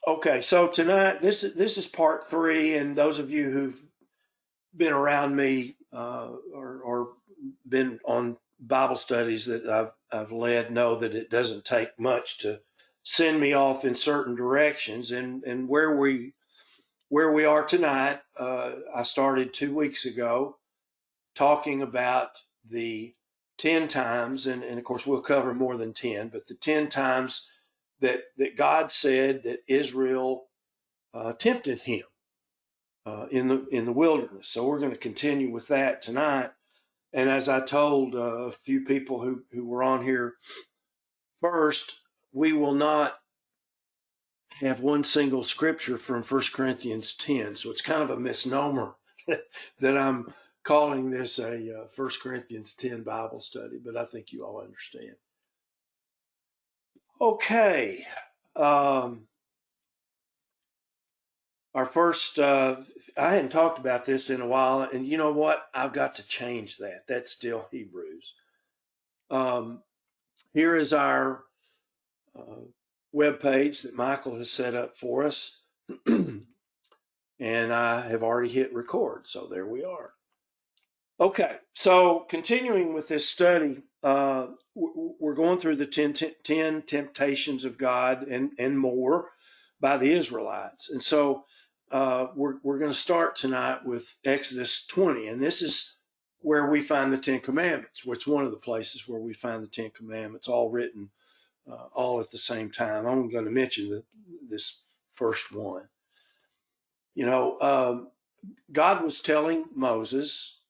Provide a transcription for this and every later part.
Okay, so tonight this is part three, and those of you who've been around me or been on Bible studies that I've led know that it doesn't take much to send me off in certain directions, and where we are tonight. I started 2 weeks ago talking about the 10 times, and of course we'll cover more than 10, but the 10 times that God said that Israel tempted him in the wilderness. So we're going to continue with that tonight. And as I told a few people who were on here first, we will not have one single scripture from 1 Corinthians 10. So it's kind of a misnomer that I'm calling this a 1 Corinthians 10 Bible study, but I think you all understand. Okay. Our first, I hadn't talked about this in a while, and you know what? I've got to change that. That's still Hebrews. Here is our web page that Michael has set up for us, and I have already hit record, so there we are. Okay, so continuing with this study, we're going through the 10 temptations of God and more by the Israelites. And so we're going to start tonight with Exodus 20, and this is where we find the 10 Commandments, which is one of the places where we find the 10 Commandments all written all at the same time. I'm going to mention this first one. God was telling Moses,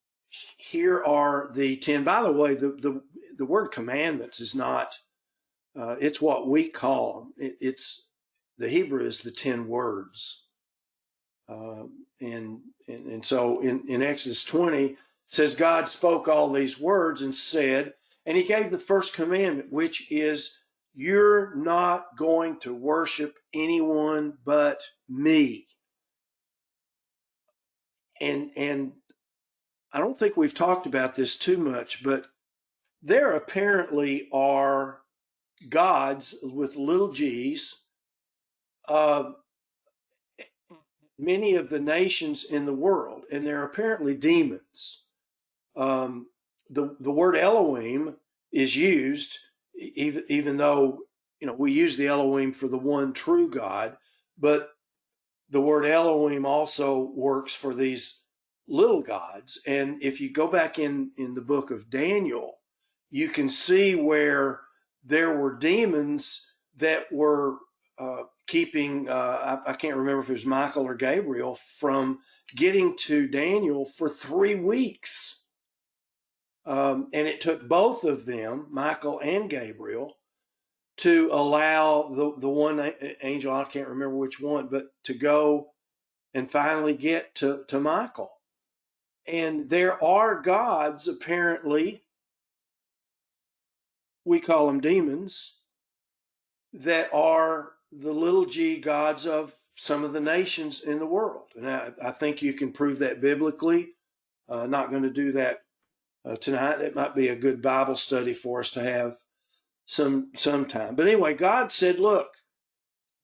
here are the 10. By the way, the word commandments is not, it's what we call them. It's the Hebrew is the 10 words. And so in Exodus 20, it says God spoke all these words and said, and he gave the first commandment, which is, you're not going to worship anyone but me. And I don't think we've talked about this too much, but there apparently are gods with little g's, many of the nations in the world, and they're apparently demons. The word Elohim is used, even though we use the Elohim for the one true God, but the word Elohim also works for these little gods. And if you go back in the book of Daniel, you can see where there were demons that were keeping, I can't remember if it was Michael or Gabriel, from getting to Daniel for 3 weeks. And it took both of them, Michael and Gabriel, to allow the one angel, I can't remember which one, but to go and finally get to Michael. And there are gods, apparently, we call them demons, that are the little g gods of some of the nations in the world. And I think you can prove that biblically. Not going to do that tonight. It might be a good Bible study for us to have sometime. But anyway, God said, look,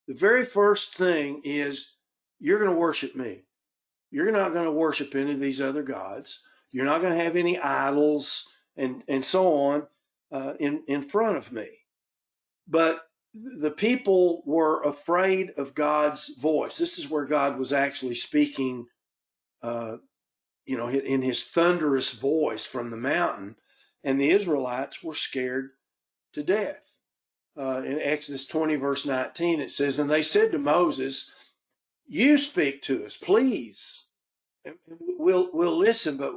the very first thing is you're going to worship me. You're not going to worship any of these other gods. You're not going to have any idols and so on in front of me. But the people were afraid of God's voice. This is where God was actually speaking, in his thunderous voice from the mountain, and the Israelites were scared to death. In Exodus 20, verse 19, it says, and they said to Moses, you speak to us, please. We'll listen, but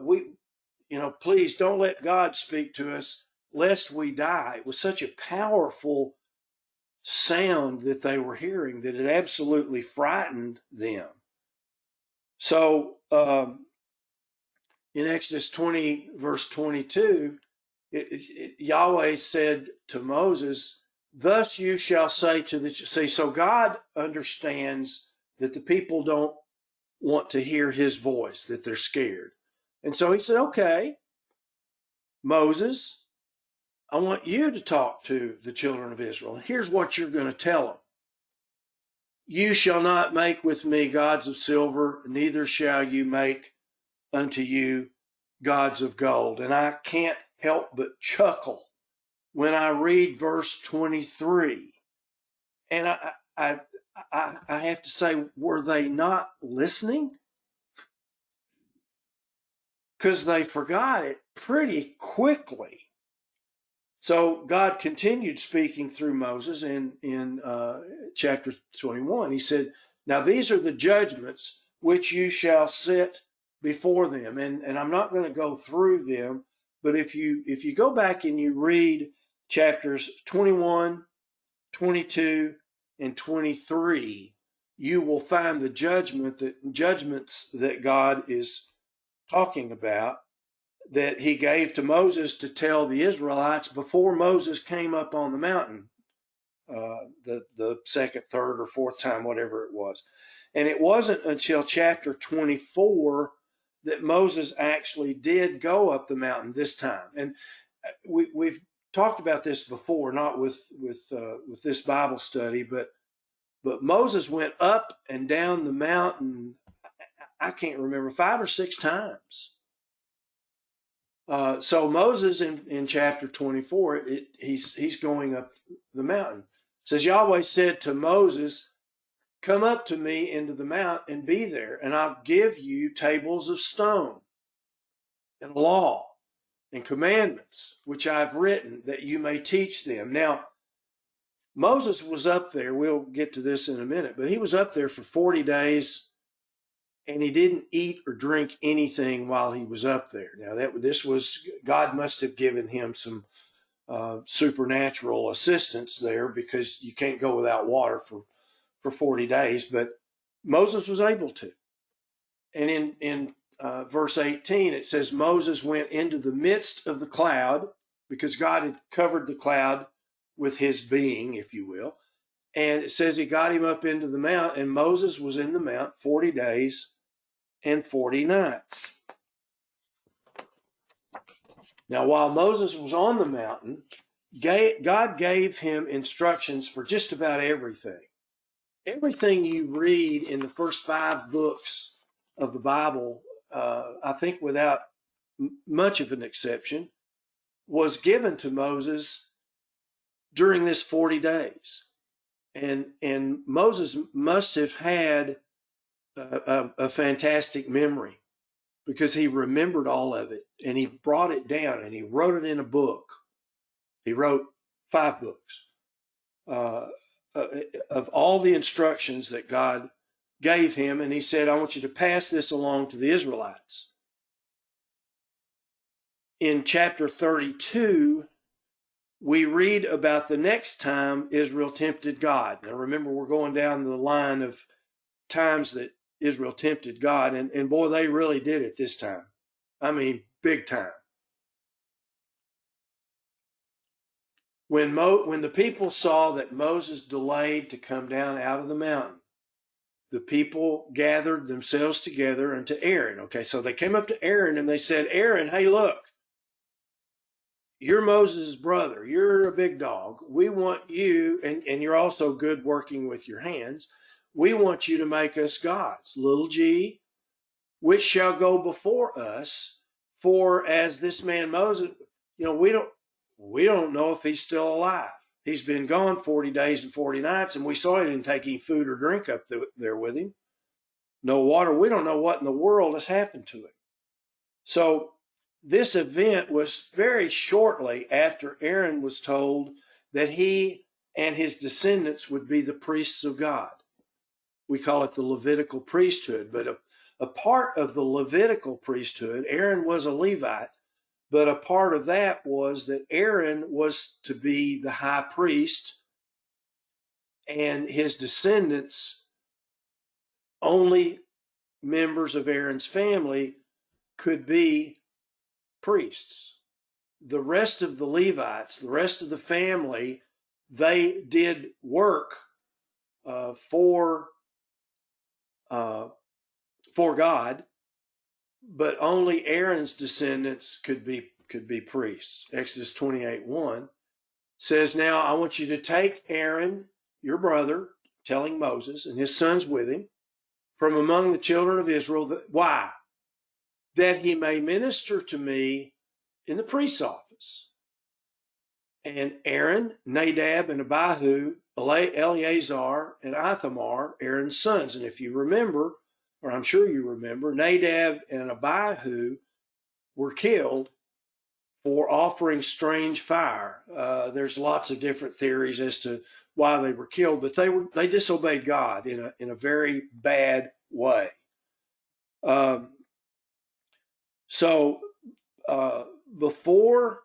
please don't let God speak to us lest we die. It was such a powerful sound that they were hearing that it absolutely frightened them. So in Exodus 20, verse 22, Yahweh said to Moses, thus you shall say to the... See, so God understands that the people don't want to hear his voice, that they're scared. And so he said, okay, Moses, I want you to talk to the children of Israel. Here's what you're going to tell them. You shall not make with me gods of silver, neither shall you make unto you gods of gold. And I can't help but chuckle when I read verse 23. And I, I have to say, were they not listening? Because they forgot it pretty quickly. So God continued speaking through Moses in chapter 21. He said, now these are the judgments which you shall set before them. And I'm not going to go through them, but if you go back and you read chapters 21, 22, and 23, you will find the judgments that God is talking about, that he gave to Moses to tell the Israelites before Moses came up on the mountain, the second, third, or fourth time, whatever it was. And it wasn't until chapter 24 that Moses actually did go up the mountain this time. And we've talked about this before, not with this Bible study, but Moses went up and down the mountain, I can't remember, 5 or 6 times. So Moses in chapter 24, he's going up the mountain. It says, Yahweh said to Moses, come up to me into the mount and be there, and I'll give you tables of stone and law and commandments, which I've written, that you may teach them. Now, Moses was up there. We'll get to this in a minute, but he was up there for 40 days. And he didn't eat or drink anything while he was up there. Now God must have given him some supernatural assistance there, because you can't go without water for 40 days. But Moses was able to. And in verse 18, it says Moses went into the midst of the cloud, because God had covered the cloud with his being, if you will. And it says he got him up into the mount, and Moses was in the mount 40 days and 40 nights. Now, while Moses was on the mountain, God gave him instructions for just about everything. Everything you read in the first 5 books of the Bible, I think without much of an exception, was given to Moses during this 40 days. And Moses must have had a fantastic memory, because he remembered all of it, and he brought it down, and he wrote it in a book. He wrote 5 books of all the instructions that God gave him, and he said, I want you to pass this along to the Israelites. In chapter 32, we read about the next time Israel tempted God. Now remember, we're going down the line of times that Israel tempted God, and boy, they really did it this time. I mean, big time. When the people saw that Moses delayed to come down out of the mountain, the people gathered themselves together unto Aaron. Okay, so they came up to Aaron and they said, Aaron, hey, look, you're Moses' brother. You're a big dog. We want you, and you're also good working with your hands. We want you to make us gods, little g, which shall go before us. For as this man Moses, we don't know if he's still alive. He's been gone 40 days and 40 nights, and we saw he didn't take any food or drink up there with him. No water. We don't know what in the world has happened to him. So this event was very shortly after Aaron was told that he and his descendants would be the priests of God. We call it the Levitical priesthood, but a part of the Levitical priesthood, Aaron was a Levite, but a part of that was that Aaron was to be the high priest, and his descendants, only members of Aaron's family, could be priests. The rest of the Levites, the rest of the family, they did work for God, but only Aaron's descendants could be priests. Exodus 28:1 says, now I want you to take Aaron, your brother, telling Moses and his sons with him, from among the children of Israel. Why? That he may minister to me in the priest's office. And Aaron, Nadab, and Abihu, Eleazar, and Ithamar, Aaron's sons. And if you remember, or I'm sure you remember, Nadab and Abihu were killed for offering strange fire. There's lots of different theories as to why they were killed, but they disobeyed God in a very bad way. So before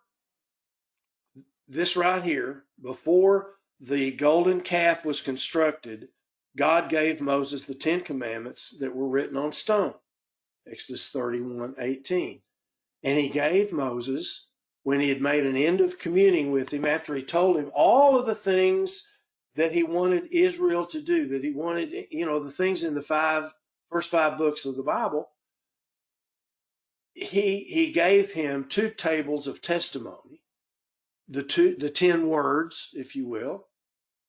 this right here, before the golden calf was constructed, God gave Moses the 10 commandments that were written on stone. Exodus 31:18. And he gave Moses, when he had made an end of communing with him, after he told him all of the things that he wanted Israel to do, that he wanted, the things in the first five books of the Bible, he gave him 2 tables of testimony, the 10 words, if you will,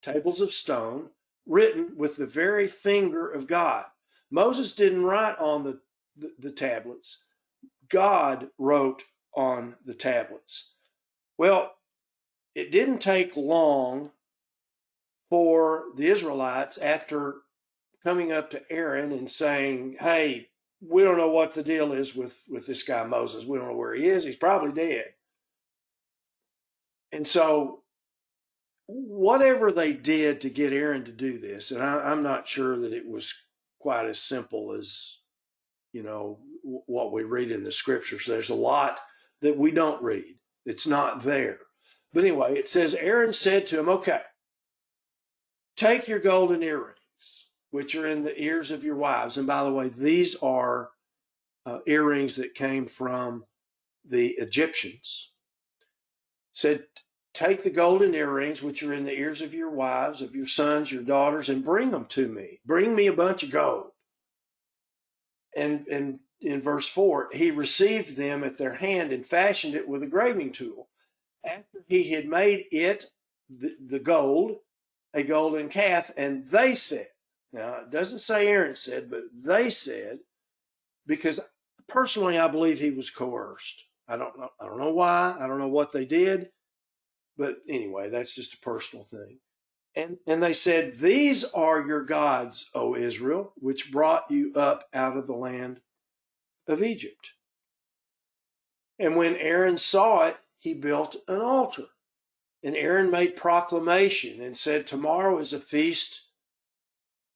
tables of stone, written with the very finger of God. Moses didn't write on the tablets. God wrote on the tablets. Well, it didn't take long for the Israelites, after coming up to Aaron and saying, hey, we don't know what the deal is with this guy Moses. We don't know where he is. He's probably dead. And so whatever they did to get Aaron to do this, and I'm not sure that it was quite as simple as, what we read in the scriptures. There's a lot that we don't read. It's not there. But anyway, it says, Aaron said to him, okay, take your golden earrings, which are in the ears of your wives. And by the way, these are earrings that came from the Egyptians. Said, take the golden earrings, which are in the ears of your wives, of your sons, your daughters, and bring them to me. Bring me a bunch of gold. And in verse 4, he received them at their hand and fashioned it with a graving tool. After he had made it, the gold, a golden calf, and they said, now it doesn't say Aaron said, but they said, because personally I believe he was coerced. I don't know why. I don't know what they did. But anyway, that's just a personal thing. And they said, these are your gods, O Israel, which brought you up out of the land of Egypt. And when Aaron saw it, he built an altar. And Aaron made proclamation and said, tomorrow is a feast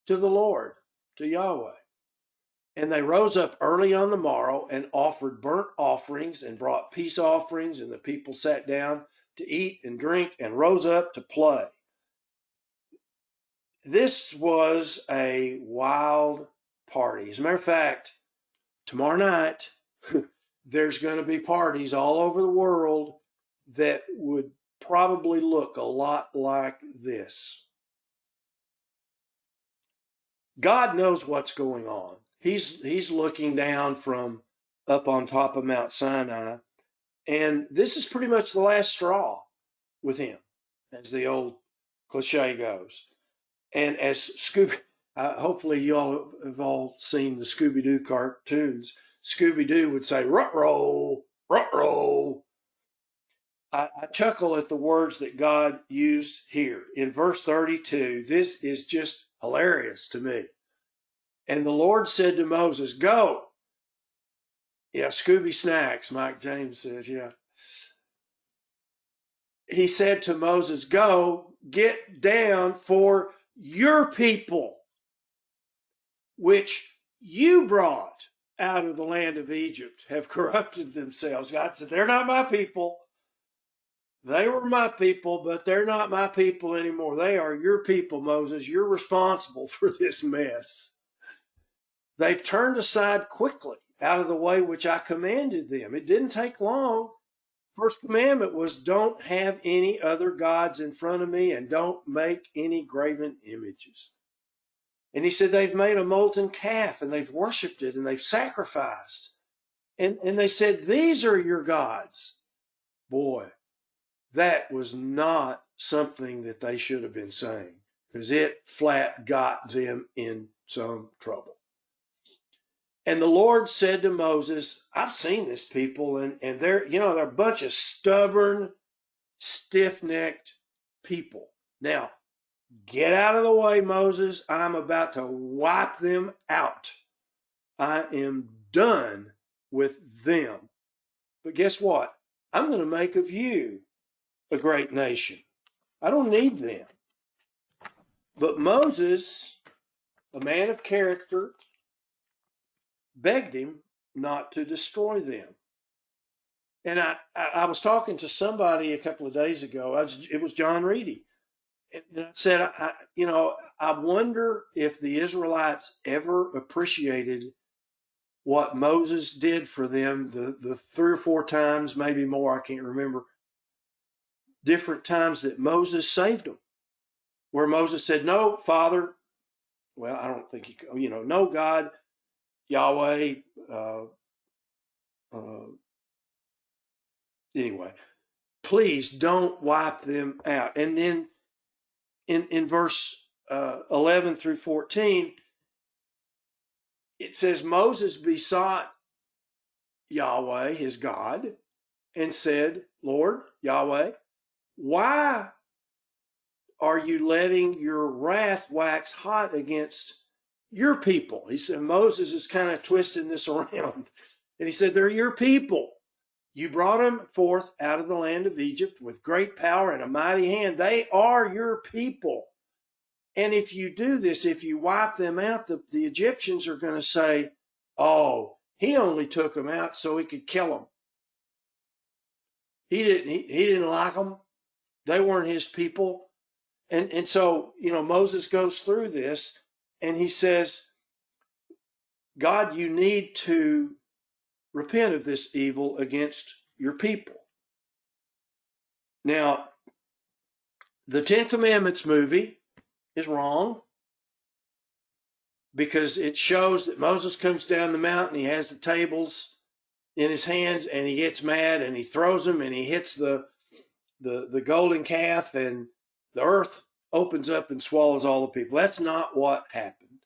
to the Lord, to Yahweh. And they rose up early on the morrow and offered burnt offerings and brought peace offerings, and the people sat down to eat and drink and rose up to play. This was a wild party. As a matter of fact, tomorrow night, there's going to be parties all over the world that would probably look a lot like this. God knows what's going on. He's looking down from up on top of Mount Sinai, and this is pretty much the last straw with him, as the old cliche goes. And as hopefully you all have all seen the Scooby-Doo cartoons. Scooby-Doo would say, "Ruh-roh, ruh-roh." I chuckle at the words that God used here. In verse 32, this is just hilarious to me. And the Lord said to Moses, go. Yeah, Scooby Snacks, Mike James says, yeah. He said to Moses, go, get down, for your people, which you brought out of the land of Egypt, have corrupted themselves. God said, they're not my people. They were my people, but they're not my people anymore. They are your people, Moses. You're responsible for this mess. They've turned aside quickly out of the way which I commanded them. It didn't take long. First commandment was, don't have any other gods in front of me, and don't make any graven images. And he said, they've made a molten calf, and they've worshiped it, and they've sacrificed. And they said, these are your gods. Boy, that was not something that they should have been saying. because it flat got them in some trouble. And the Lord said to Moses, I've seen this people, and they're a bunch of stubborn, stiff-necked people. Now, get out of the way, Moses. I'm about to wipe them out. I am done with them. But guess what? I'm going to make of you a great nation. I don't need them. But Moses, a man of character, begged him not to destroy them. And I was talking to somebody a couple of days ago. It was John Reedy. And I said, I wonder if the Israelites ever appreciated what Moses did for them the 3 or 4 times, maybe more, I can't remember, different times that Moses saved them. Where Moses said, no, Father, well, I don't think no, God, Yahweh, anyway, please don't wipe them out. And then in verse 11 through 14, it says, Moses besought Yahweh, his God, and said, Lord, Yahweh, why are you letting your wrath wax hot against your people? He said, Moses is kind of twisting this around. And he said, they're your people. You brought them forth out of the land of Egypt with great power and a mighty hand. They are your people. And if you do this, if you wipe them out, the Egyptians are going to say, oh, he only took them out so he could kill them. He didn't like them. They weren't his people. And so, Moses goes through this and he says, God, you need to repent of this evil against your people. Now, the 10 Commandments movie is wrong because it shows that Moses comes down the mountain, he has the tables in his hands, and he gets mad and he throws them and he hits the golden calf, and the earth opens up and swallows all the people. That's not what happened.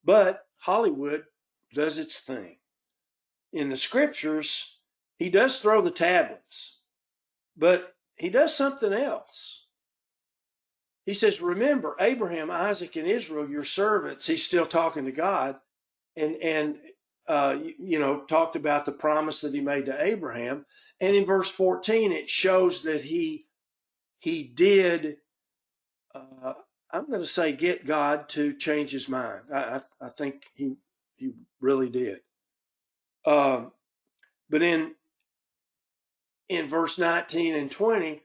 But Hollywood does its thing. In the scriptures, he does throw the tablets, but he does something else. He says, remember, Abraham, Isaac, and Israel, your servants. He's still talking to God, and talked about the promise that he made to Abraham. And in verse 14, it shows that he did, I'm going to say, get God to change his mind. I think he really did. But in verse 19 and 20,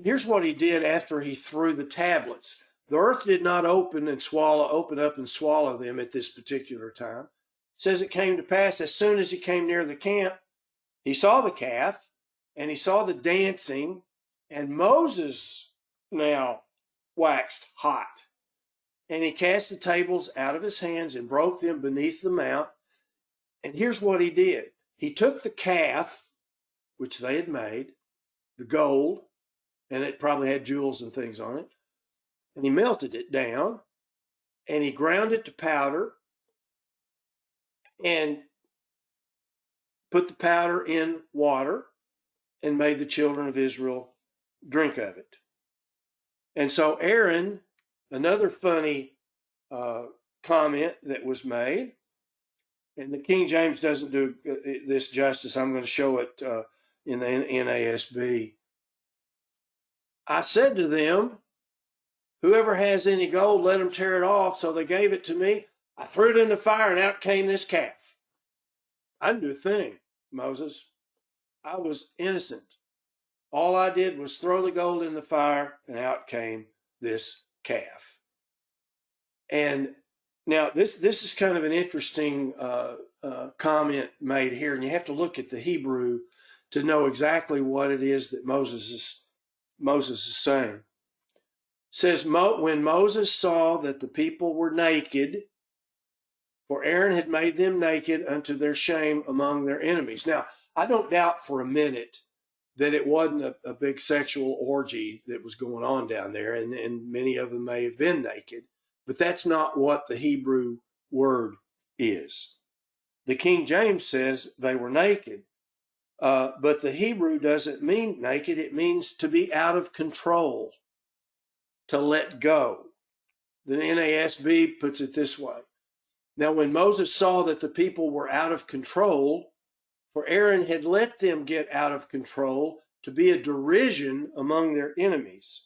here's what he did after he threw the tablets. The earth did not open up and swallow them at this particular time. It says it came to pass as soon as he came near the camp, he saw the calf and he saw the dancing, and Moses now waxed hot. And he cast the tables out of his hands and broke them beneath the mount. And here's what he did. He took the calf, which they had made, the gold, and it probably had jewels and things on it, and he melted it down, and he ground it to powder, and put the powder in water, and made the children of Israel drink of it. And so Aaron, another funny comment that was made, and the King James doesn't do this justice. I'm going to show it in the NASB. I said to them, whoever has any gold, let him tear it off. So they gave it to me. I threw it in the fire, and out came this calf. I didn't do a thing, Moses. I was innocent. All I did was throw the gold in the fire, and out came this calf. And now this is kind of an interesting comment made here, and you have to look at the Hebrew to know exactly what it is that Moses is saying. It says, when Moses saw that the people were naked, for Aaron had made them naked unto their shame among their enemies. Now, I don't doubt for a minute that it wasn't a big sexual orgy that was going on down there, and many of them may have been naked, but that's not what the Hebrew word is. The King James says they were naked, but the Hebrew doesn't mean naked. It means to be out of control, to let go. The NASB puts it this way. Now, when Moses saw that the people were out of control, for Aaron had let them get out of control to be a derision among their enemies.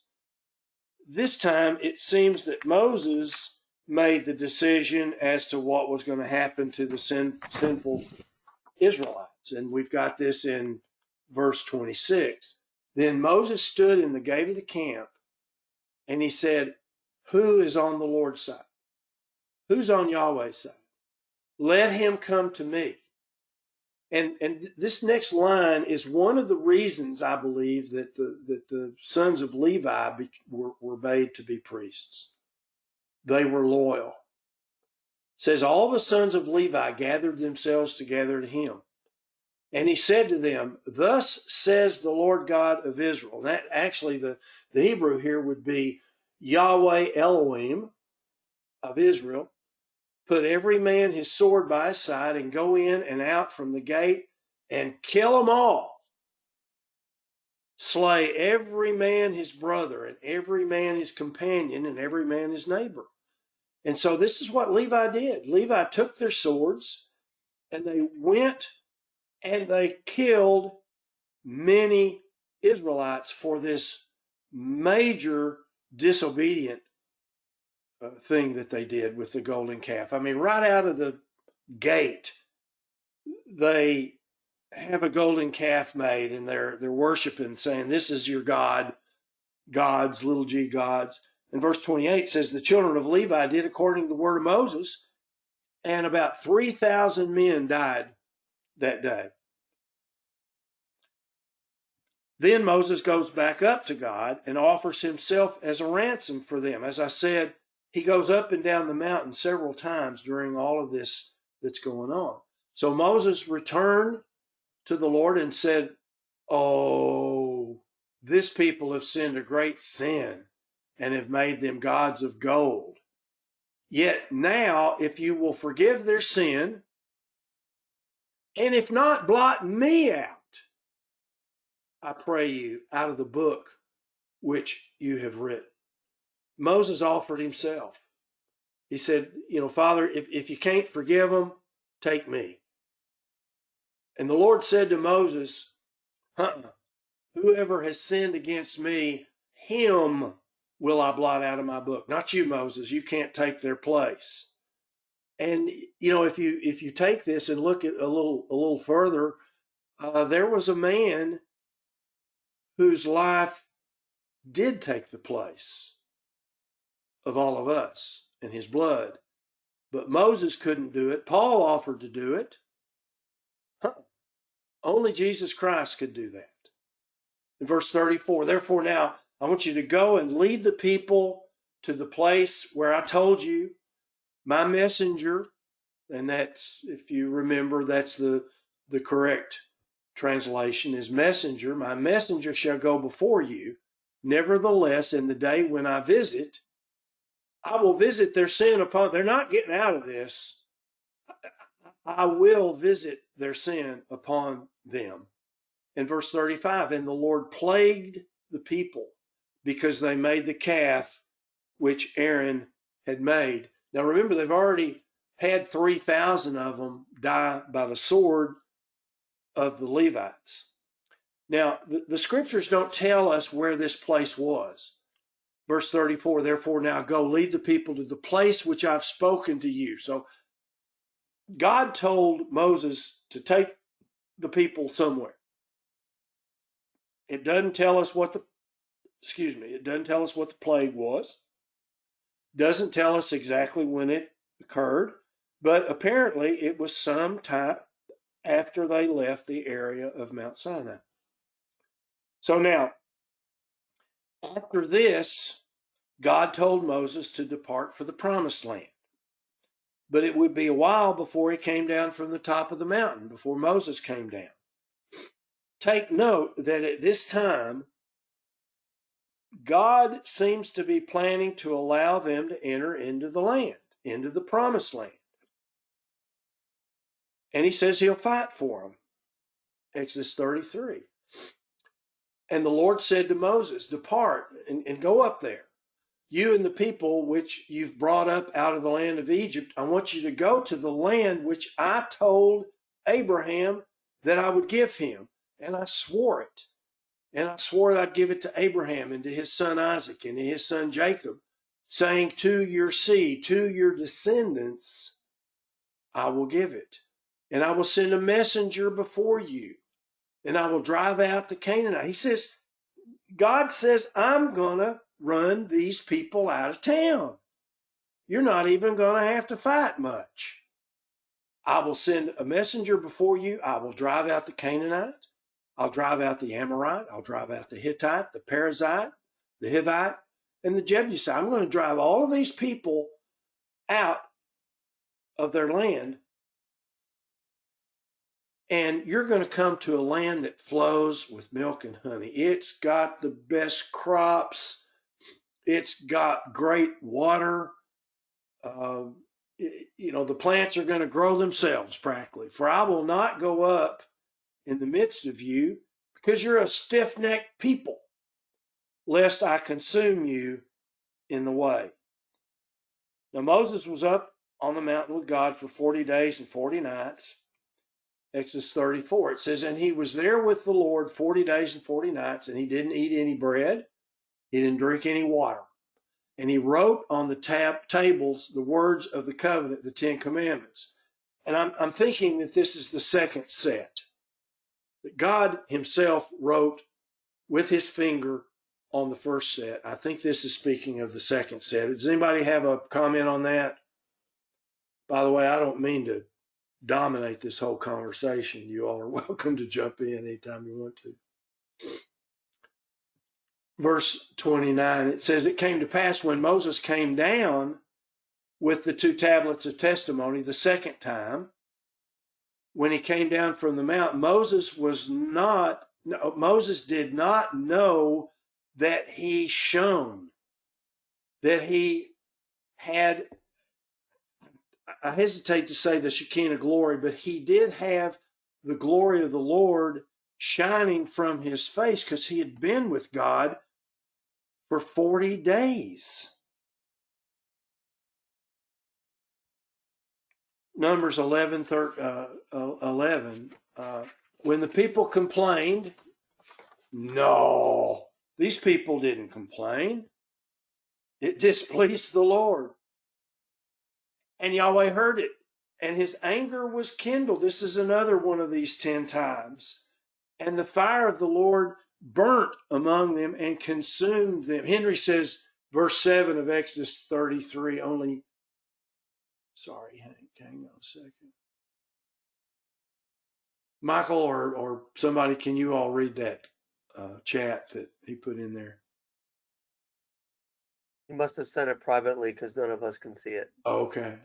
This time, it seems that Moses made the decision as to what was going to happen to the sinful Israelites. And we've got this in verse 26. Then Moses stood in the gate of the camp, and he said, who is on the Lord's side? Who's on Yahweh's side? Let him come to me. And this next line is one of the reasons I believe that the sons of Levi were made to be priests. They were loyal. It says all the sons of Levi gathered themselves together to him. And he said to them, thus says the Lord God of Israel. And that actually the Hebrew here would be Yahweh Elohim of Israel. Put every man his sword by his side and go in and out from the gate and kill them all. Slay every man his brother and every man his companion and every man his neighbor. And so this is what Levi did. Levi took their swords and they went and they killed many Israelites for this major disobedient thing that they did with the golden calf. I mean, right out of the gate, they have a golden calf made, and they're worshiping, saying, "This is your God, gods, little g gods." And verse 28 says, "The children of Levi did according to the word of Moses, and about 3,000 men died that day." Then Moses goes back up to God and offers himself as a ransom for them. As I said, he goes up and down the mountain several times during all of this that's going on. So Moses returned to the Lord and said, "Oh, this people have sinned a great sin and have made them gods of gold. Yet now, if you will forgive their sin, and if not, blot me out, I pray you, out of the book which you have written." Moses offered himself. He said, "Father, if you can't forgive them, take me." And the Lord said to Moses, "Whoever has sinned against me, him will I blot out of my book. Not you, Moses. You can't take their place." And if you take this and look at a little further, there was a man whose life did take the place of all of us and his blood. But Moses couldn't do it. Paul offered to do it. Only Jesus Christ could do that. In verse 34, "Therefore now I want you to go and lead the people to the place where I told you, my messenger," and that's, if you remember, that's the correct translation is messenger. "My messenger shall go before you. Nevertheless, in the day when I visit, I will visit their sin upon." They're not getting out of this. "I will visit their sin upon them." In verse 35, "And the Lord plagued the people because they made the calf which Aaron had made." Now remember, they've already had 3,000 of them die by the sword of the Levites. Now, the scriptures don't tell us where this place was. Verse 34, "Therefore now go, lead the people to the place which I've spoken to you." So God told Moses to take the people somewhere. It doesn't tell us what the plague was. Doesn't tell us exactly when it occurred, but apparently it was some time after they left the area of Mount Sinai. So now, after this, God told Moses to depart for the promised land. But it would be a while before he came down from the top of the mountain, before Moses came down. take note that at this time, God seems to be planning to allow them to enter into the land, into the promised land. And he says he'll fight for them. Exodus 33. And the Lord said to Moses, depart and go up there. You and the people which you've brought up out of the land of Egypt, I want you to go to the land which I told Abraham that I would give him. And I swore it. And I swore that I'd give it to Abraham and to his son Isaac and to his son Jacob, saying, to your seed, to your descendants, I will give it. And I will send a messenger before you, and I will drive out the Canaanite. He says, God says, I'm going to run these people out of town. You're not even going to have to fight much. I will send a messenger before you. I will drive out the Canaanite. I'll drive out the Amorite. I'll drive out the Hittite, the Perizzite, the Hivite, and the Jebusite. I'm going to drive all of these people out of their land. And you're going to come to a land that flows with milk and honey. It's got the best crops. It's got great water. The plants are going to grow themselves practically. For I will not go up in the midst of you, because you're a stiff-necked people, lest I consume you in the way. Now Moses was up on the mountain with God for 40 days and 40 nights. Exodus 34, it says, and he was there with the Lord 40 days and 40 nights, and he didn't eat any bread, he didn't drink any water. And he wrote on the tables the words of the covenant, the 10 commandments. And I'm thinking that this is the second set. That God himself wrote with his finger on the first set. I think this is speaking of the second set. Does anybody have a comment on that? By the way, I don't mean to dominate this whole conversation. You all are welcome to jump in anytime you want to. Verse 29, it says, it came to pass when Moses came down with the 2 tablets of testimony the second time, when he came down from the mount, Moses did not know that he shone, that he had, I hesitate to say the Shekinah glory, but he did have the glory of the Lord shining from his face, because he had been with God for 40 days. Numbers 11, when the people complained, no, these people didn't complain. It displeased the Lord. And Yahweh heard it, and his anger was kindled. This is another one of these 10 times. And the fire of the Lord burnt among them and consumed them. Henry says, verse 7 of Exodus 33, hang on a second. Michael or somebody, can you all read that chat that he put in there? He must have sent it privately because none of us can see it. Okay.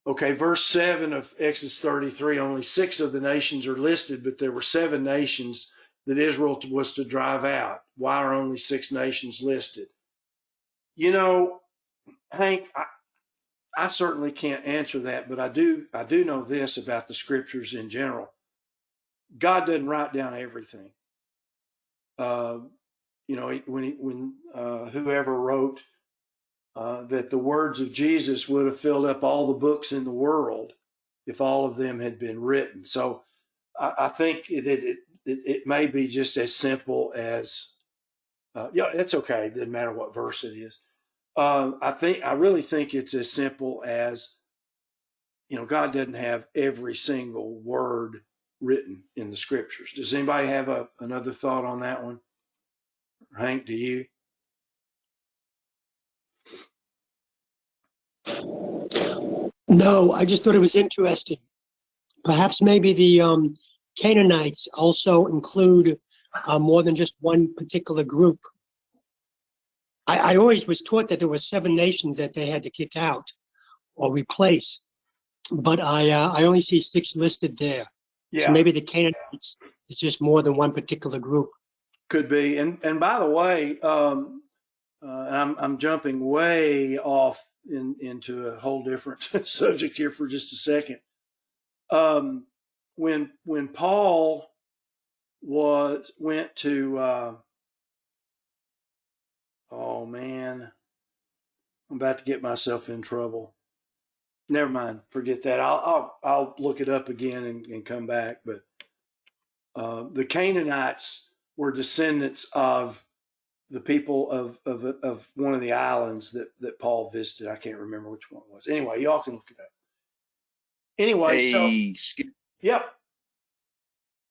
Okay, verse 7 of Exodus 33, only 6 of the nations are listed, but there were 7 nations that Israel was to drive out. Why are only 6 nations listed? You know, Hank, I certainly can't answer that, but I do know this about the scriptures in general. God doesn't write down everything. When whoever wrote that the words of Jesus would have filled up all the books in the world if all of them had been written. So I think that it may be just as simple as, it's okay. It doesn't matter what verse it is. I really think it's as simple as, God doesn't have every single word written in the scriptures. Does anybody have another thought on that one? Hank, do you? No, I just thought it was interesting. Perhaps maybe the Canaanites also include more than just one particular group. I always was taught that there were 7 nations that they had to kick out or replace, but I only see 6 listed there. So Yeah, maybe the Canaanites is just more than one particular group. could be. And by the way, I'm jumping way off into a whole different subject here for just a second. When Paul went to oh man, I'm about to get myself in trouble. Never mind, forget that. I'll look it up again and come back. But the Canaanites were descendants of the people of one of the islands that Paul visited. I can't remember which one it was. Anyway, y'all can look it up. Anyway, so Hey, Skip. yep,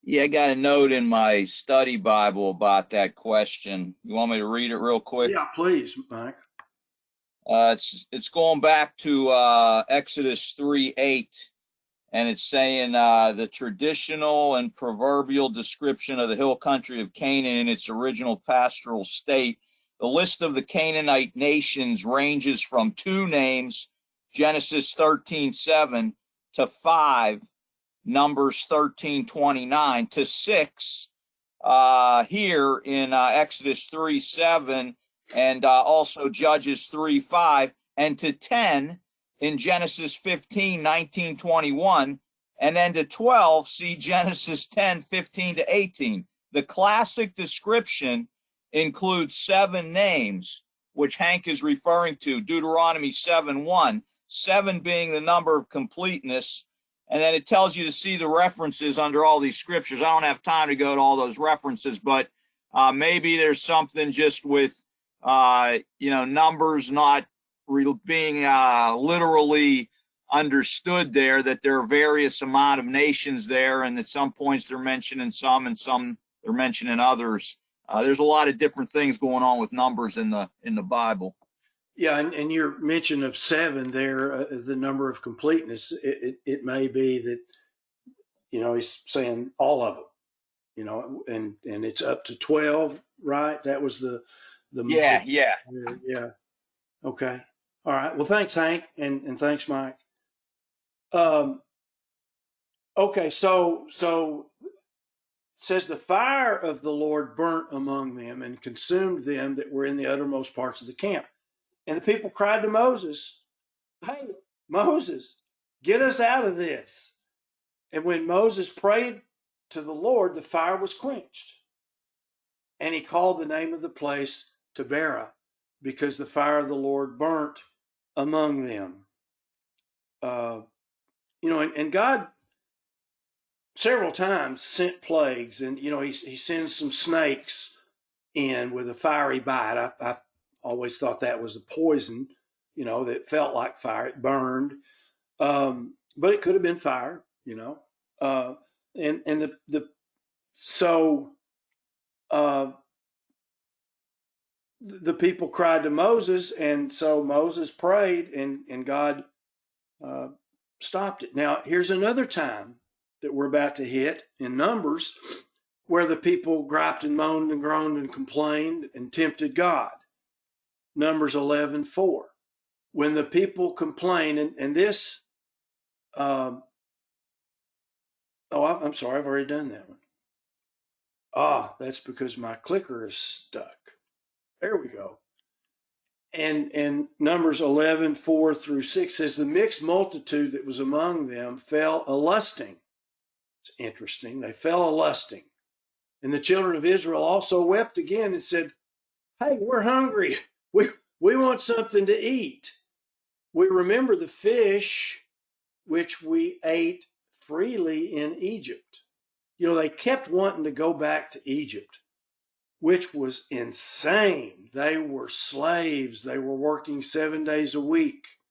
Yeah, I got a note in my study Bible about that question. You want me to read it real quick? yeah, please, Mike. It's going back to Exodus 3:8, and it's saying the traditional and proverbial description of the hill country of Canaan in its original pastoral state. The list of the Canaanite nations ranges from 2 names, Genesis 13:7, to 5, Numbers 13:29, to 6 here in Exodus 3:7, and also Judges 3:5, and to 10 in Genesis 15:19, 21, and then to 12, see Genesis 10:15 to 18. The classic description includes 7 names, which Hank is referring to, Deuteronomy 7:1, 7 being the number of completeness. And then it tells you to see the references under all these scriptures. I don't have time to go to all those references, but maybe there's something just with, numbers not being literally understood there, that there are various amount of nations there, and at some points they're mentioning some and some they're mentioning others. There's a lot of different things going on with numbers in the Bible. Yeah, and your mention of 7 there, the number of completeness, it may be that, he's saying all of them, and it's up to 12, right? That was the Yeah, yeah. yeah. Okay. All right. Well, thanks, Hank, and thanks, Mike. Um, okay, so it says the fire of the Lord burnt among them and consumed them that were in the uttermost parts of the camp. And the people cried to Moses, "Hey, Moses, get us out of this." And when Moses prayed to the Lord, the fire was quenched. And he called the name of the place Taberah, because the fire of the Lord burnt among them. And God several times sent plagues, and he sends some snakes in with a fiery bite. I always thought that was a poison, that felt like fire. It burned, but it could have been fire, and the so the people cried to Moses, and so Moses prayed, and God stopped it. Now, here's another time that we're about to hit in Numbers where the people griped and moaned and groaned and complained and tempted God. Numbers 11:4. When the people complain, and this, I'm sorry, I've already done that one. That's because my clicker is stuck. There we go. And Numbers 11:4-6 says, the mixed multitude that was among them fell a lusting. It's interesting. They fell a lusting. And the children of Israel also wept again and said, "Hey, we're hungry. We want something to eat. We remember the fish which we ate freely in Egypt." They kept wanting to go back to Egypt, which was insane. They were slaves. They were working 7 days a week.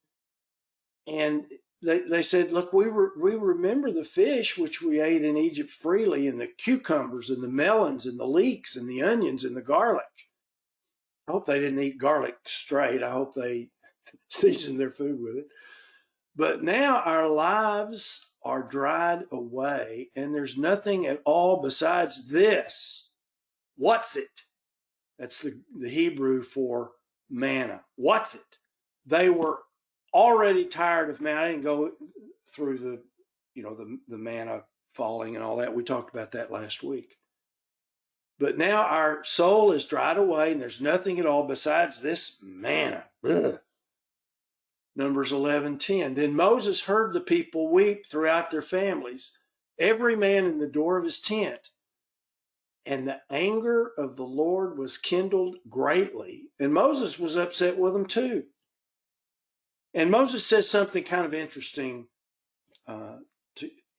And they said, "Look, we remember the fish which we ate in Egypt freely, and the cucumbers and the melons and the leeks and the onions and the garlic." I hope they didn't eat garlic straight. I hope they seasoned their food with it. "But now our lives are dried away, and there's nothing at all besides this." What's it? That's the Hebrew for manna. What's it? They were already tired of manna. I didn't go through the manna falling and all that. We talked about that last week. But now our soul is dried away, and there's nothing at all besides this manna. Ugh. Numbers 11:10. Then Moses heard the people weep throughout their families, every man in the door of his tent. And the anger of the Lord was kindled greatly. And Moses was upset with them too. And Moses says something kind of interesting.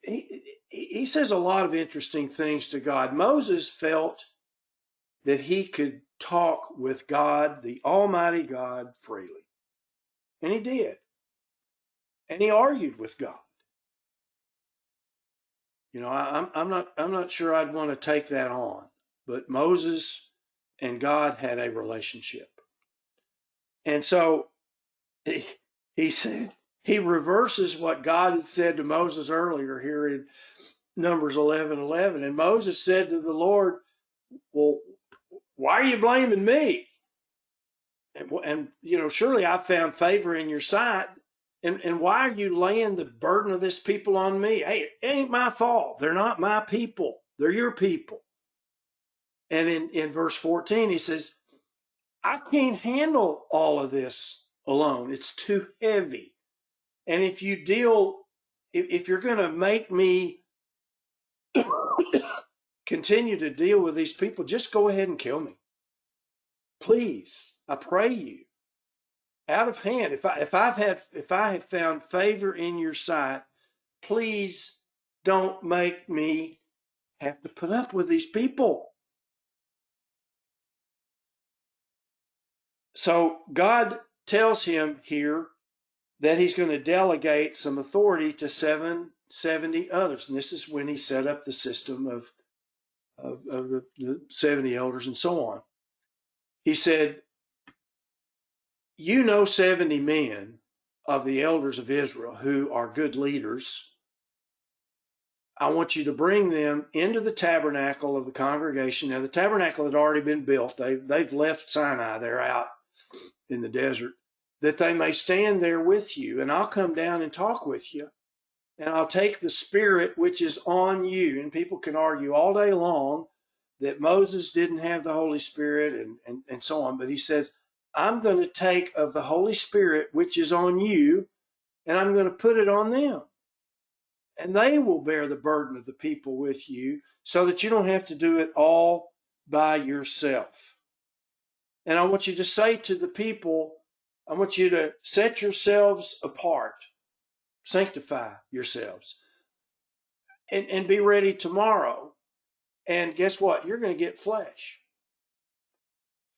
He says a lot of interesting things to God. Moses felt that he could talk with God, the Almighty God, freely. And he did. And he argued with God. You know, I'm not sure I'd want to take that on. But Moses and God had a relationship. And so he said, he reverses what God had said to Moses earlier here in Numbers 11:11. And Moses said to the Lord, well, why are you blaming me? And you know, surely I found favor in your sight. And why are you laying the burden of this people on me? Hey, it ain't my fault. They're not my people. They're your people. And in verse 14, he says, I can't handle all of this alone. It's too heavy. And if you're going to make me continue to deal with these people, just go ahead and kill me. Please, I pray you. Out of hand, if I have found favor in your sight, please don't make me have to put up with these people. So God tells him here that he's going to delegate some authority to 70 others. And this is when he set up the system of the 70 elders and so on. He said, you know 70 men of the elders of Israel who are good leaders. I want you to bring them into the tabernacle of the congregation. Now, the tabernacle had already been built. They've left Sinai. They're out in the desert, that they may stand there with you. And I'll come down and talk with you. And I'll take the Spirit which is on you. And people can argue all day long that Moses didn't have the Holy Spirit and so on. But he says, I'm going to take of the Holy Spirit which is on you, and I'm going to put it on them. And they will bear the burden of the people with you so that you don't have to do it all by yourself. And I want you to say to the people, I want you to set yourselves apart, sanctify yourselves, and be ready tomorrow. And guess what? You're going to get flesh.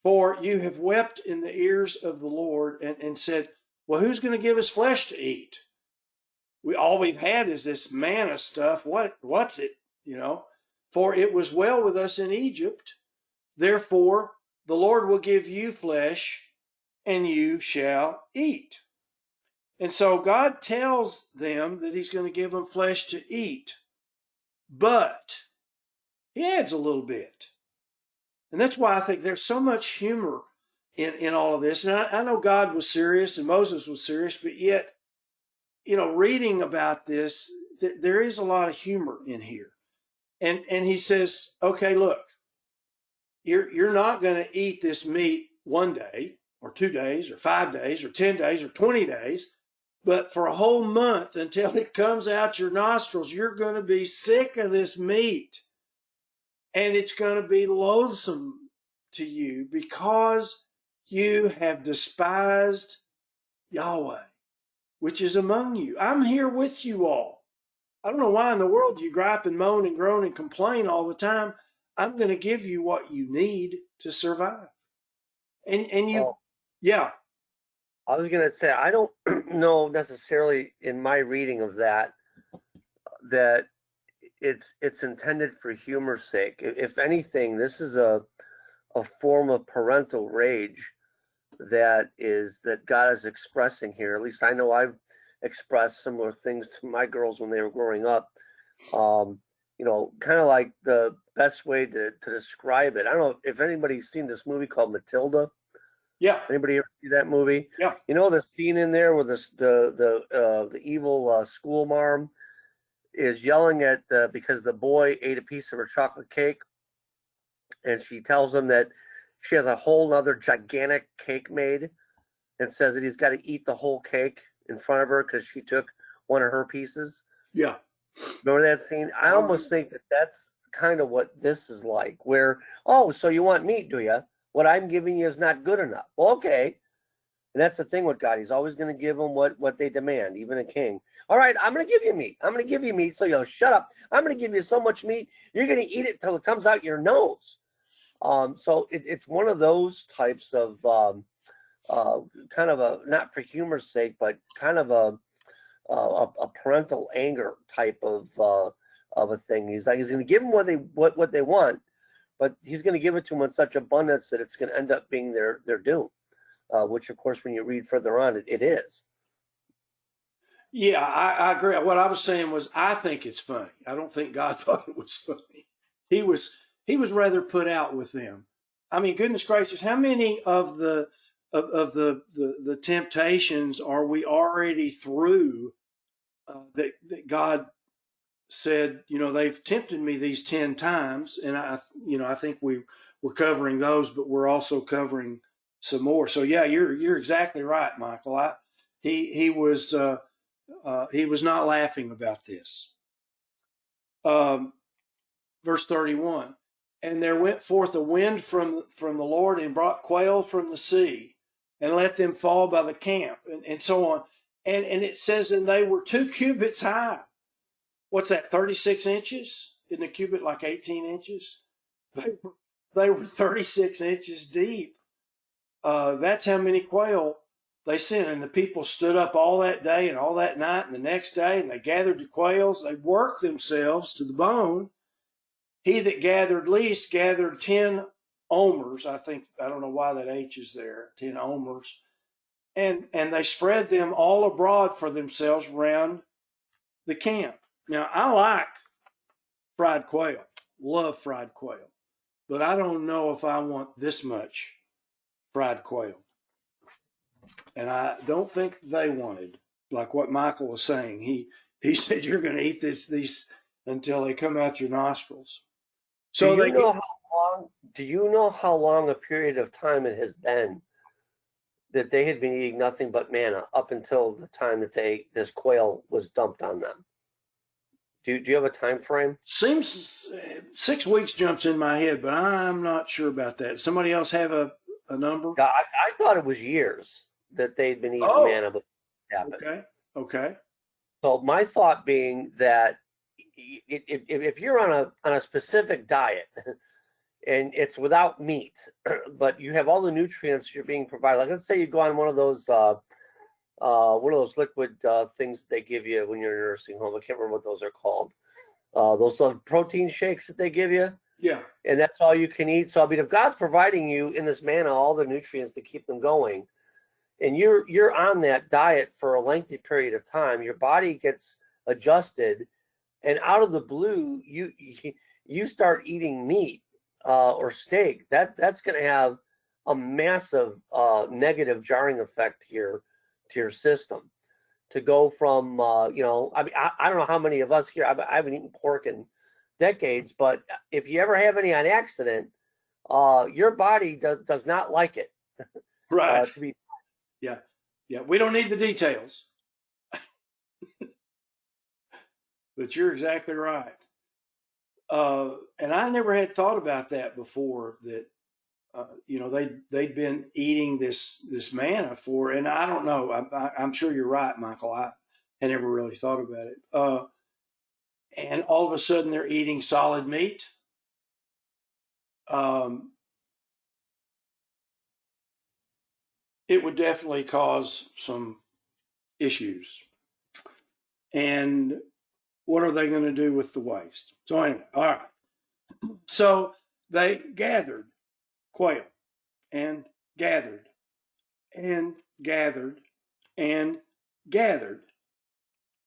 For you have wept in the ears of the Lord and said, well, who's going to give us flesh to eat? All we've had is this manna stuff. What's it? You know, for it was well with us in Egypt. Therefore, the Lord will give you flesh and you shall eat. And so God tells them that he's going to give them flesh to eat. But he adds a little bit. And that's why I think there's so much humor in all of this. And I know God was serious and Moses was serious, but yet, you know, reading about this, there is a lot of humor in here. And he says, okay, look, you're not going to eat this meat one day or 2 days or 5 days or 10 days or 20 days, but for a whole month until it comes out your nostrils, you're going to be sick of this meat. And it's going to be loathsome to you because you have despised Yahweh, which is among you. I'm here with you all. I don't know why in the world you gripe and moan and groan and complain all the time. I'm going to give you what you need to survive. And you, yeah. I was going to say, I don't know necessarily in my reading of that it's intended for humor's sake. If anything, this is a form of parental rage that God is expressing here. At least I know I've expressed similar things to my girls when they were growing up. You know, kind of like the best way to describe it. I don't know if anybody's seen this movie called Matilda. Yeah. Anybody ever see that movie? Yeah. You know the scene in there with the evil school marm. is yelling at because the boy ate a piece of her chocolate cake, and she tells him that she has a whole other gigantic cake made, and says that he's got to eat the whole cake in front of her because she took one of her pieces. Yeah. Remember that scene? I almost think that that's kind of what this is like, where, oh, so you want meat, do you? What I'm giving you is not good enough. Well, okay. And that's the thing with God. He's always going to give them what they demand, even a king. All right, I'm going to give you meat. I'm going to give you meat, so you'll shut up. I'm going to give you so much meat, you're going to eat it till it comes out your nose. So it's one of those types of kind of a, not for humor's sake, but kind of a parental anger type of a thing. He's going to give them what they want, but he's going to give it to them in such abundance that it's going to end up being their doom. Which, of course, when you read further on, it is. Yeah, I agree. What I was saying was, I think it's funny. I don't think God thought it was funny. He was rather put out with them. I mean, goodness gracious, how many of the temptations are we already through that God said, they've tempted me these 10 times, and I think we're covering those, but we're also covering some more. So yeah, you're exactly right, Michael. He was not laughing about this. Verse 31, and there went forth a wind from the Lord and brought quail from the sea and let them fall by the camp, and so on. And it says, and they were 2 cubits high. What's that, 36 inches? Isn't a cubit like 18 inches? They were 36 inches deep. That's how many quail they sent. And the people stood up all that day and all that night and the next day, and they gathered the quails. They worked themselves to the bone. He that gathered least gathered 10 omers. I don't know why that H is there, 10 omers. And they spread them all abroad for themselves round the camp. Now, I like fried quail, love fried quail, but I don't know if I want this much fried quail. And I don't think they wanted, like what Michael was saying. He said, you're going to eat these until they come out your nostrils. So do you know how long a period of time it has been that they had been eating nothing but manna up until the time that this quail was dumped on them? Do you have a time frame? Seems 6 weeks jumps in my head, but I'm not sure about that. Somebody else have a number? I thought it was years that they'd been eating manna, but it happened. Okay. So my thought being that if you're on a specific diet and it's without meat, but you have all the nutrients you're being provided, like let's say you go on one of those liquid things they give you when you're in a nursing home. I can't remember what those are called. Those protein shakes that they give you. Yeah. And that's all you can eat. So I mean, if God's providing you in this manna all the nutrients to keep them going, and you're on that diet for a lengthy period of time, your body gets adjusted, and out of the blue, you start eating meat or steak. That's going to have a massive negative jarring effect to your system. To go from I mean, I don't know how many of us here, I haven't eaten pork in decades, but if you ever have any on accident, your body does not like it. Right. To be. Yeah. We don't need the details, but you're exactly right. And I never had thought about that before, that they'd been eating this manna for, and I don't know. I'm sure you're right, Michael. I had never really thought about it. And all of a sudden, they're eating solid meat. It would definitely cause some issues. And what are they going to do with the waste? So anyway, all right. So they gathered quail and gathered and gathered and gathered.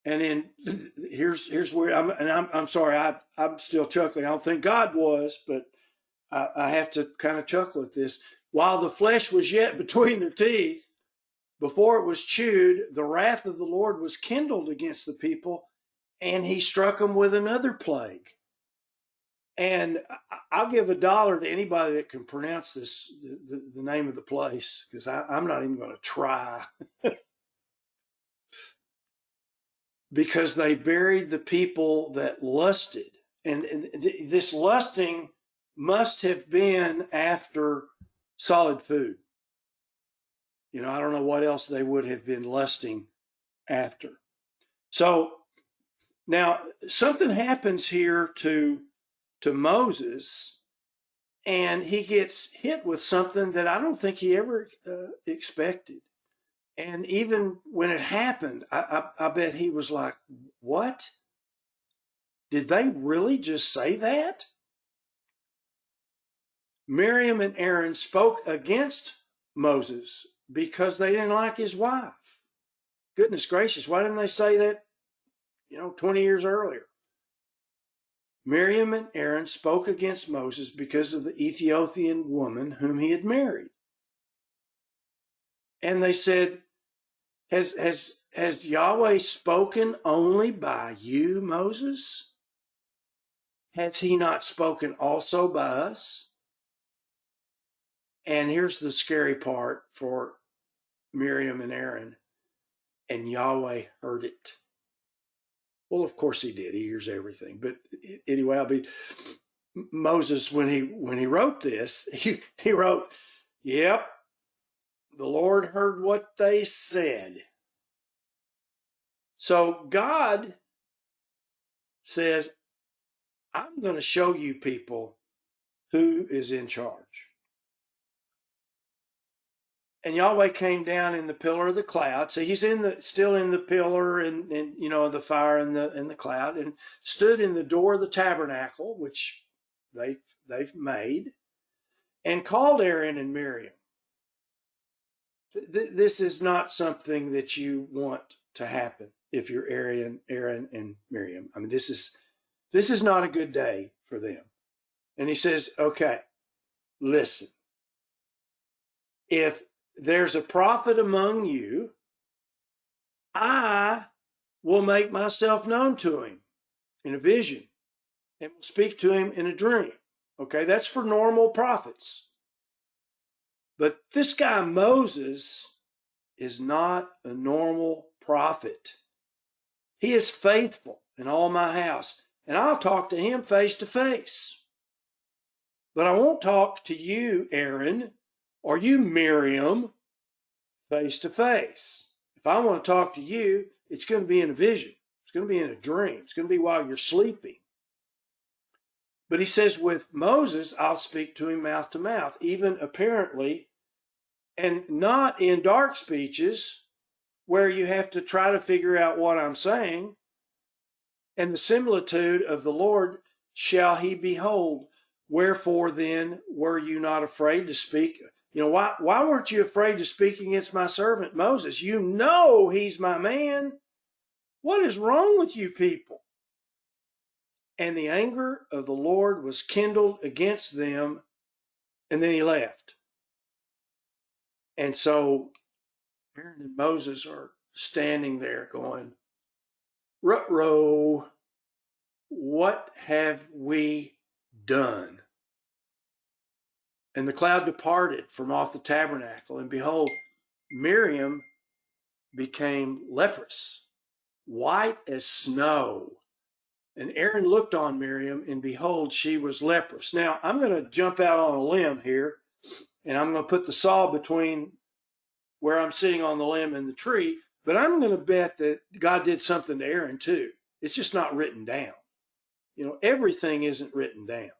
And then here's where I'm sorry, I'm still chuckling. I don't think God was, but I have to kind of chuckle at this. While the flesh was yet between their teeth, before it was chewed, the wrath of the Lord was kindled against the people, and he struck them with another plague. And I'll give $1 to anybody that can pronounce this, the name of the place, because I'm not even going to try. Because they buried the people that lusted. And this lusting must have been after solid food. You know, I don't know what else they would have been lusting after. So now something happens here to Moses, and he gets hit with something that I don't think he ever expected. And even when it happened, I bet he was like, what? Did they really just say that? Miriam and Aaron spoke against Moses because they didn't like his wife. Goodness gracious, why didn't they say that, 20 years earlier? Miriam and Aaron spoke against Moses because of the Ethiopian woman whom he had married. And they said, has Yahweh spoken only by you, Moses? Has he not spoken also by us? And here's the scary part for Miriam and Aaron. And Yahweh heard it. Well, of course he did. He hears everything. But anyway, Moses, when he wrote this, he wrote, yep, the Lord heard what they said. So God says, I'm going to show you people who is in charge. And Yahweh came down in the pillar of the cloud. So he's still in the pillar and the fire and the cloud, and stood in the door of the tabernacle, which they've made, and called Aaron and Miriam. This is not something that you want to happen if you're Aaron and Miriam. I mean, this is not a good day for them. And he says, okay, listen. If there's a prophet among you, I will make myself known to him in a vision and will speak to him in a dream. Okay, that's for normal prophets. But this guy Moses is not a normal prophet. He is faithful in all my house, and I'll talk to him face to face. But I won't talk to you, Aaron, or you, Miriam, face to face. If I want to talk to you, it's going to be in a vision. It's going to be in a dream. It's going to be while you're sleeping. But he says, with Moses, I'll speak to him mouth to mouth, even apparently, and not in dark speeches where you have to try to figure out what I'm saying. And the similitude of the Lord shall he behold. Wherefore then were you not afraid to speak? Why weren't you afraid to speak against my servant Moses? You know he's my man. What is wrong with you people? And the anger of the Lord was kindled against them, and then he left. And so Aaron and Moses are standing there going, Ruh-roh, what have we done? And the cloud departed from off the tabernacle, and behold, Miriam became leprous, white as snow. And Aaron looked on Miriam, and behold, she was leprous. Now, I'm going to jump out on a limb here, and I'm going to put the saw between where I'm sitting on the limb and the tree, but I'm going to bet that God did something to Aaron too. It's just not written down. Everything isn't written down.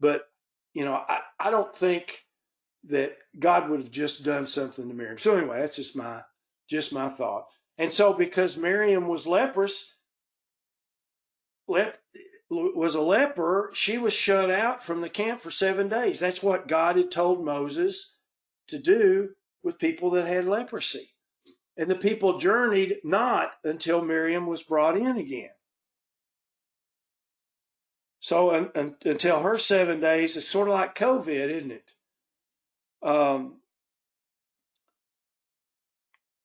But, I don't think that God would have just done something to Miriam. So anyway, that's just my thought. And so because Miriam was was a leper, she was shut out from the camp for 7 days. That's what God had told Moses to do with people that had leprosy. And the people journeyed not until Miriam was brought in again. So until her 7 days, it's sort of like COVID, isn't it?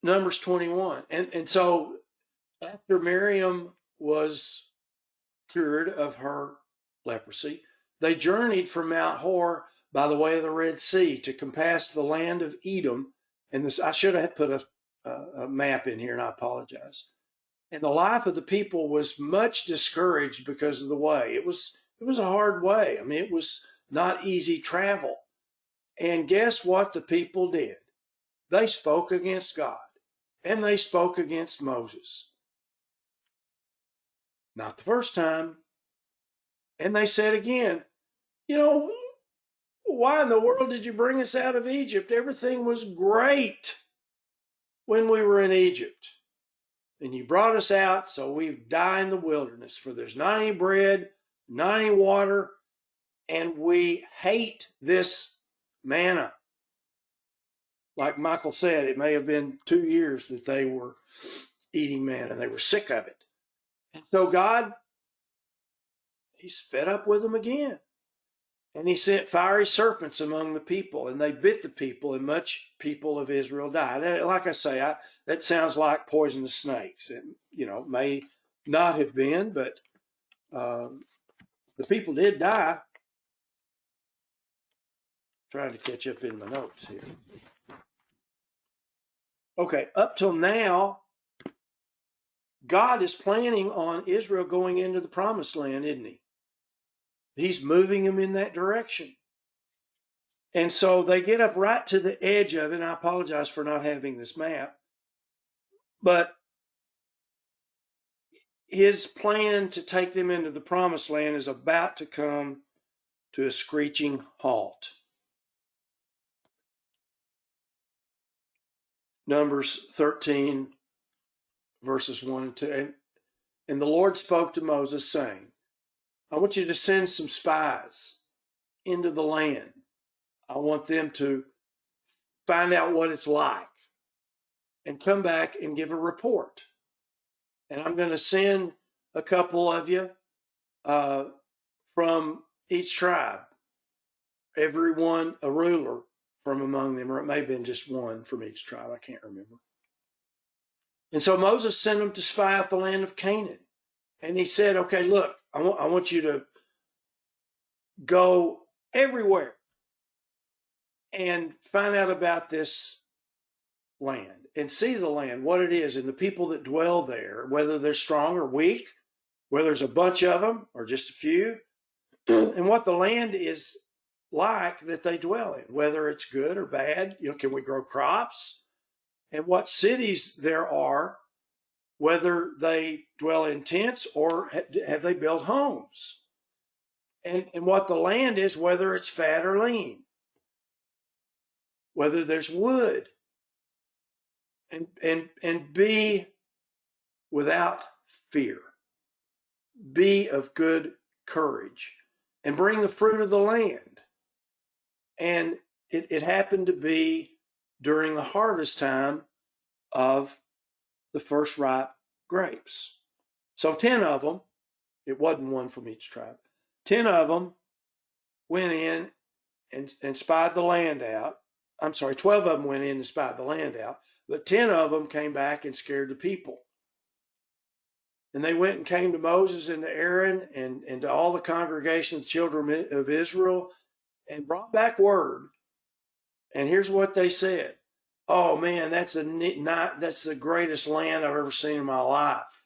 Numbers 21. And so after Miriam was cured of her leprosy, they journeyed from Mount Hor by the way of the Red Sea to compass the land of Edom. And this, I should have put a map in here, and I apologize. And the life of the people was much discouraged because of the way. It was a hard way. I mean, it was not easy travel. And guess what the people did? They spoke against God, and they spoke against Moses. Not the first time. And they said again, you know, why in the world did you bring us out of Egypt? Everything was great when we were in Egypt. And you brought us out, so we die in the wilderness, for there's not any bread, not any water, and we hate this manna. Like Michael said, it may have been 2 years that they were eating manna, and they were sick of it. And so God, he's fed up with them again. And he sent fiery serpents among the people, and they bit the people, and much people of Israel died. And like I say, that sounds like poisonous snakes. It, may not have been, but the people did die. Trying to catch up in my notes here. Okay, up till now, God is planning on Israel going into the promised land, isn't he? He's moving them in that direction. And so they get up right to the edge of it. And I apologize for not having this map. But his plan to take them into the promised land is about to come to a screeching halt. Numbers 13, verses 1 and 2. And the Lord spoke to Moses, saying, I want you to send some spies into the land. I want them to find out what it's like and come back and give a report. And I'm going to send a couple of you from each tribe, everyone a ruler from among them, or it may have been just one from each tribe. I can't remember. And so Moses sent them to spy out the land of Canaan. And he said, okay, look, I want you to go everywhere and find out about this land and see the land, what it is, and the people that dwell there, whether they're strong or weak, whether there's a bunch of them or just a few, and what the land is like that they dwell in, whether it's good or bad. Can we grow crops? And what cities there are, whether they dwell in tents or have they built homes. And what the land is, whether it's fat or lean, whether there's wood, and be without fear, be of good courage, and bring the fruit of the land. And it happened to be during the harvest time of the first ripe grapes. So 10 of them, it wasn't one from each tribe, 10 of them went in and spied the land out. I'm sorry, 12 of them went in and spied the land out, but 10 of them came back and scared the people. And they went and came to Moses and to Aaron and to all the congregation of the children of Israel and brought back word. And here's what they said. Oh man, that's the greatest land I've ever seen in my life.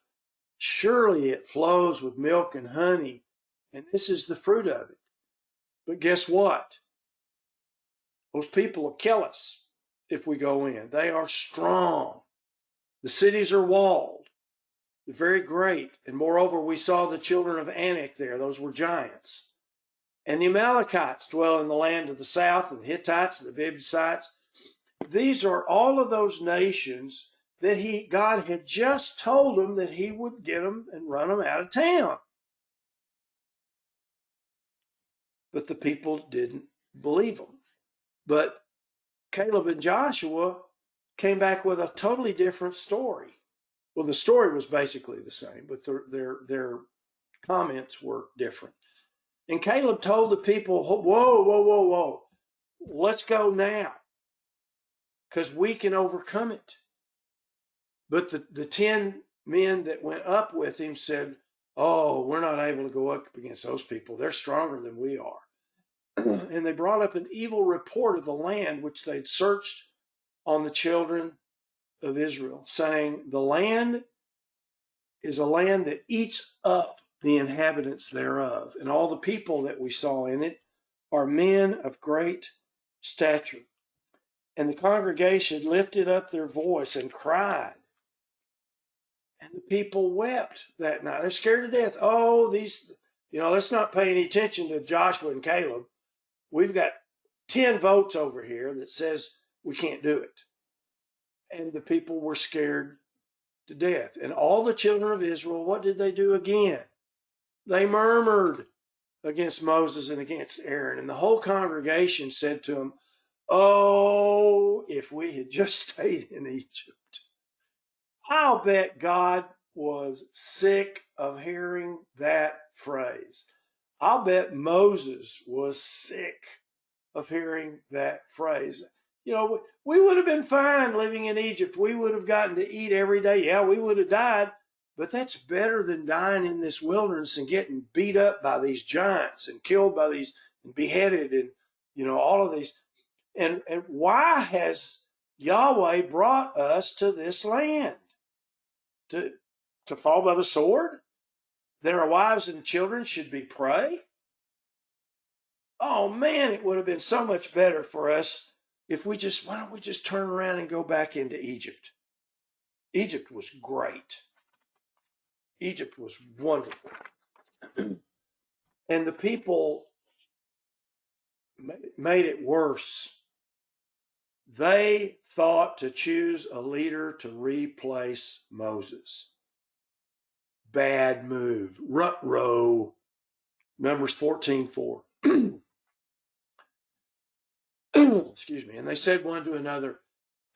Surely it flows with milk and honey, and this is the fruit of it. But guess what? Those people will kill us if we go in. They are strong. The cities are walled. They're very great. And moreover, we saw the children of Anak there. Those were giants. And the Amalekites dwell in the land of the south, and the Hittites and the Jebusites. These are all of those nations that God had just told them that he would get them and run them out of town. But the people didn't believe them. But Caleb and Joshua came back with a totally different story. Well, the story was basically the same, but their comments were different. And Caleb told the people, whoa, let's go now, because we can overcome it. But the 10 men that went up with him said, "Oh, we're not able to go up against those people. They're stronger than we are." And they brought up an evil report of the land which they'd searched on the children of Israel, saying, "The land is a land that eats up the inhabitants thereof, and all the people that we saw in it are men of great stature." And the congregation lifted up their voice and cried. And the people wept that night. They're scared to death. Oh, let's not pay any attention to Joshua and Caleb. We've got 10 votes over here that says we can't do it. And the people were scared to death. And all the children of Israel, what did they do again? They murmured against Moses and against Aaron. And the whole congregation said to him, "Oh, if we had just stayed in Egypt." I'll bet God was sick of hearing that phrase. I'll bet Moses was sick of hearing that phrase. We would have been fine living in Egypt. We would have gotten to eat every day. Yeah, we would have died, but that's better than dying in this wilderness and getting beat up by these giants and killed by these and beheaded and, all of these. And why has Yahweh brought us to this land? To fall by the sword? That our wives and children should be prey? Oh man, it would have been so much better for us if why don't we just turn around and go back into Egypt? Egypt was great. Egypt was wonderful. And the people made it worse. They thought to choose a leader to replace Moses. Bad move. Rut-row. Numbers 14:4. Excuse me. And they said one to another,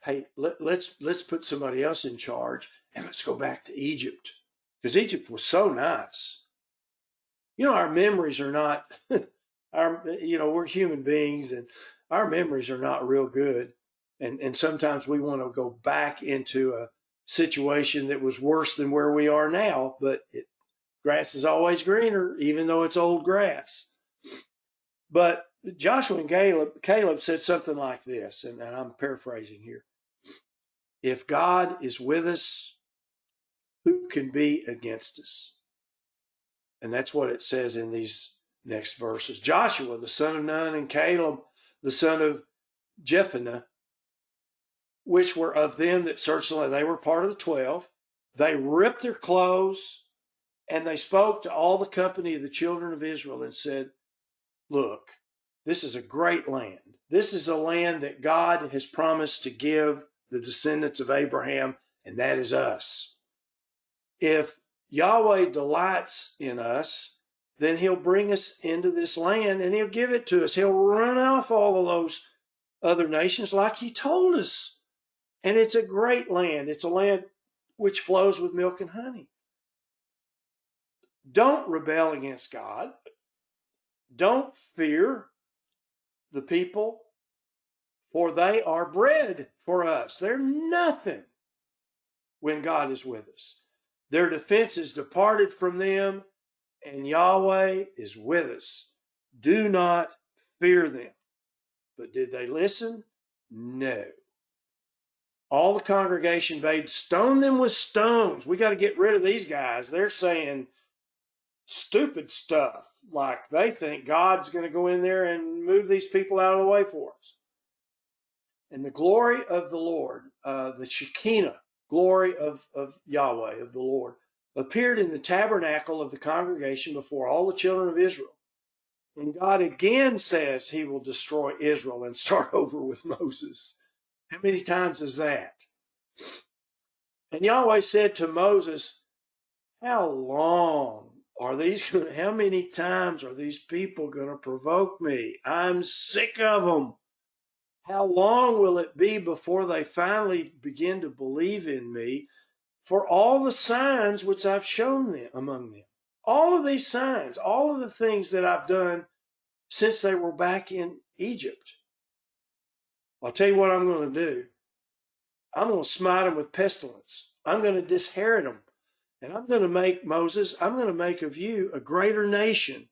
"Hey, let's put somebody else in charge and let's go back to Egypt." Because Egypt was so nice. Our memories are not, we're human beings and our memories are not real good. And sometimes we want to go back into a situation that was worse than where we are now, but grass is always greener, even though it's old grass. But Joshua and Caleb said something like this, and I'm paraphrasing here. If God is with us, who can be against us? And that's what it says in these next verses. Joshua, the son of Nun, and Caleb, the son of Jephunneh, which were of them that searched the land. They were part of the 12. They ripped their clothes, and they spoke to all the company of the children of Israel and said, "Look, this is a great land. This is a land that God has promised to give the descendants of Abraham, and that is us. If Yahweh delights in us, then he'll bring us into this land and he'll give it to us. He'll run off all of those other nations like he told us. And it's a great land. It's a land which flows with milk and honey. Don't rebel against God. Don't fear the people, for they are bread for us. They're nothing when God is with us. Their defense is departed from them, and Yahweh is with us. Do not fear them." But did they listen? No. All the congregation bade stone them with stones. We got to get rid of these guys. They're saying stupid stuff, like they think God's going to go in there and move these people out of the way for us. And the glory of the Lord, the Shekinah glory of Yahweh, of the Lord, appeared in the tabernacle of the congregation before all the children of Israel. And God again says he will destroy Israel and start over with Moses. How many times is that? And Yahweh said to Moses, how many times are these people going to provoke me? I'm sick of them. How long will it be before they finally begin to believe in me for all the signs which I've shown them among them? All of these signs, all of the things that I've done since they were back in Egypt. I'll tell you what I'm going to do. I'm going to smite them with pestilence. I'm going to disinherit them. And I'm going to make, Moses, I'm going to make of you a greater nation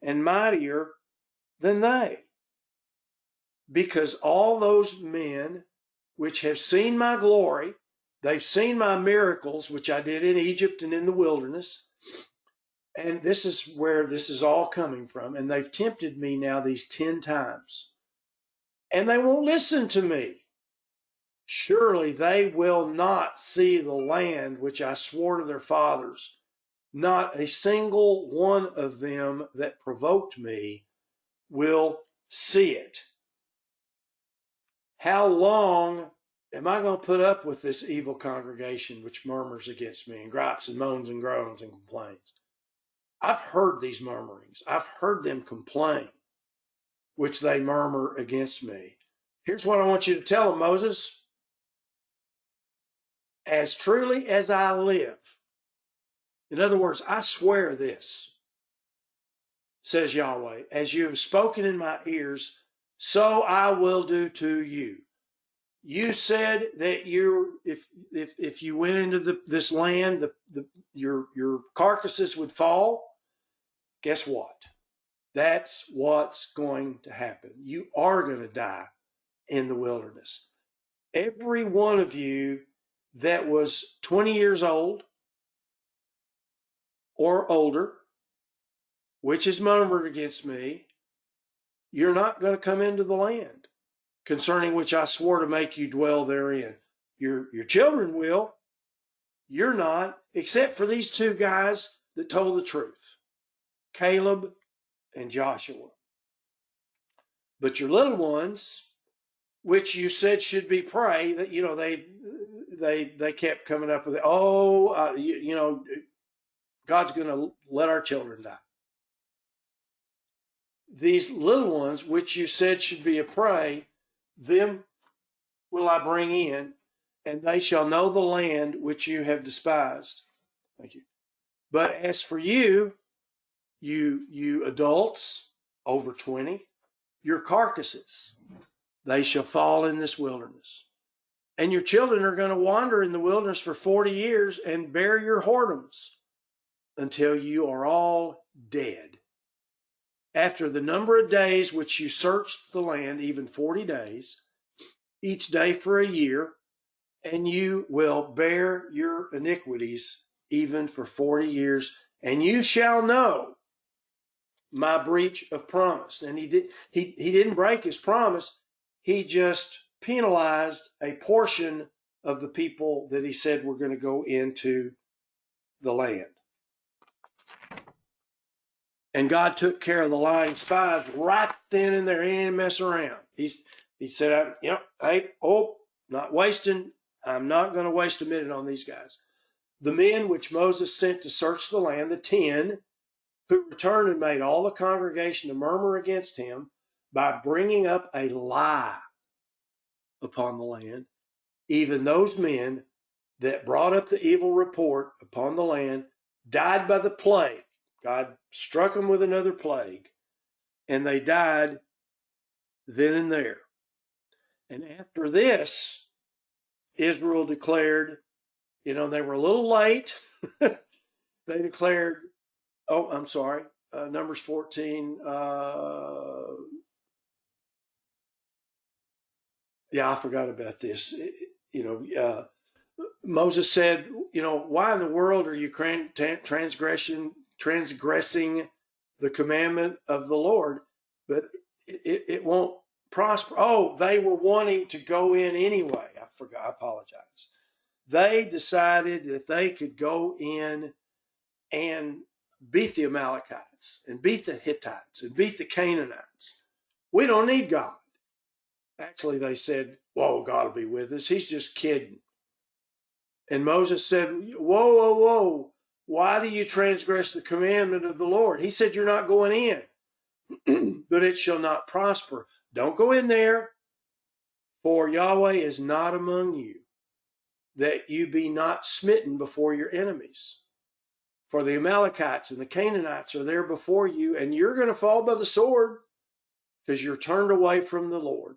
and mightier than they. Because all those men which have seen my glory, they've seen my miracles, which I did in Egypt and in the wilderness. And this is where this is all coming from. And they've tempted me now these 10 times. And they won't listen to me. Surely they will not see the land which I swore to their fathers. Not a single one of them that provoked me will see it. How long am I going to put up with this evil congregation which murmurs against me and gripes and moans and groans and complains? I've heard these murmurings. I've heard them complain, which they murmur against me. Here's what I want you to tell them, Moses. As truly as I live. In other words, I swear this, says Yahweh, as you have spoken in my ears, so I will do to you. You said that if you went into this land, your carcasses would fall. Guess what? That's what's going to happen. You are going to die in the wilderness. Every one of you that was 20 years old or older, which has murmured against me, you're not going to come into the land, concerning which I swore to make you dwell therein. Your children will. You're not, except for these two guys that told the truth, Caleb and Joshua. But your little ones, which you said should be prey, that they kept coming up with it. God's going to let our children die. These little ones, which you said should be a prey, them will I bring in, and they shall know the land which you have despised. Thank you. But as for you adults over 20, your carcasses, they shall fall in this wilderness. And your children are going to wander in the wilderness for 40 years and bear your whoredoms until you are all dead. After the number of days which you searched the land, even 40 days, each day for a year, and you will bear your iniquities even for 40 years, and you shall know my breach of promise. And he didn't break his promise. He just penalized a portion of the people that he said were going to go into the land. And God took care of the lying spies right then and there. He didn't mess around. He said, not wasting. I'm not going to waste a minute on these guys. The men which Moses sent to search the land, the 10, who returned and made all the congregation to murmur against him by bringing up a lie upon the land, even those men that brought up the evil report upon the land died by the plague. God struck them with another plague, and they died then and there. And after this, Israel declared, they were a little late. They declared, Numbers 14. I forgot about this. Moses said, why in the world are you transgressing the commandment of the Lord? But it won't prosper. Oh, they were wanting to go in anyway. I forgot. I apologize. They decided that they could go in and beat the Amalekites and beat the Hittites and beat the Canaanites. We don't need God. Actually, they said, whoa, God will be with us. He's just kidding. And Moses said, whoa. Why do you transgress the commandment of the Lord? He said, you're not going in, but it shall not prosper. Don't go in there, for Yahweh is not among you, that you be not smitten before your enemies. For the Amalekites and the Canaanites are there before you, and you're going to fall by the sword because you're turned away from the Lord.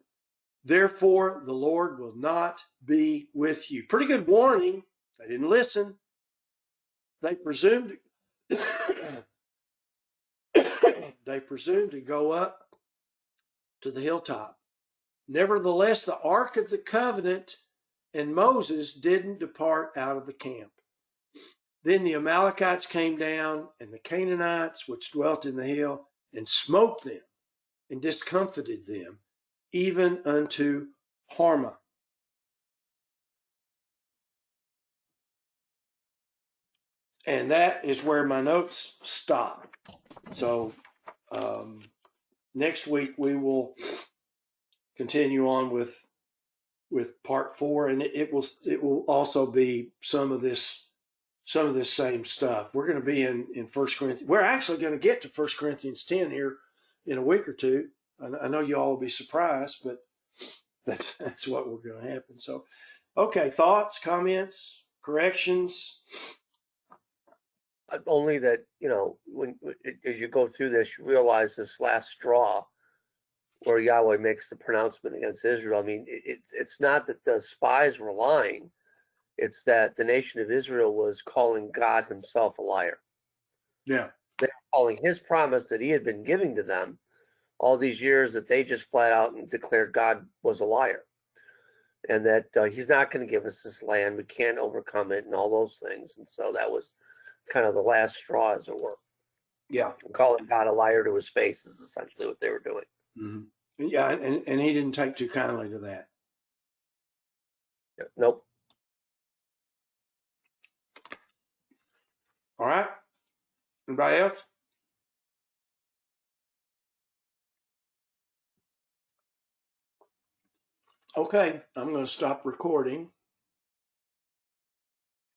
Therefore, the Lord will not be with you. Pretty good warning. They didn't listen. they presumed they presumed to go up to the hilltop. Nevertheless, the Ark of the Covenant and Moses didn't depart out of the camp. Then the Amalekites came down, and the Canaanites, which dwelt in the hill, and smote them, and discomfited them, even unto Hormah. And that is where my notes stop. So next week we will continue on with part 4, and it will also be some of this same stuff. We're going to be in 1 Corinthians. We're actually going to get to 1 Corinthians 10 here in a week or two. I know you all will be surprised, but that's what we're going to happen. So, okay, thoughts, comments, corrections? Only that, when as you go through this, you realize this last straw where Yahweh makes the pronouncement against Israel. I mean, it's not that the spies were lying. It's that the nation of Israel was calling God himself a liar. Yeah. They were calling his promise that he had been giving to them all these years, that they just flat out and declared God was a liar. And that he's not going to give us this land. We can't overcome it and all those things. And so that was kind of the last straw, as it were. Yeah. Calling God a liar to his face is essentially what they were doing. Mm-hmm. Yeah, and he didn't take too kindly to that. Nope. All right. Anybody else? Okay, I'm going to stop recording.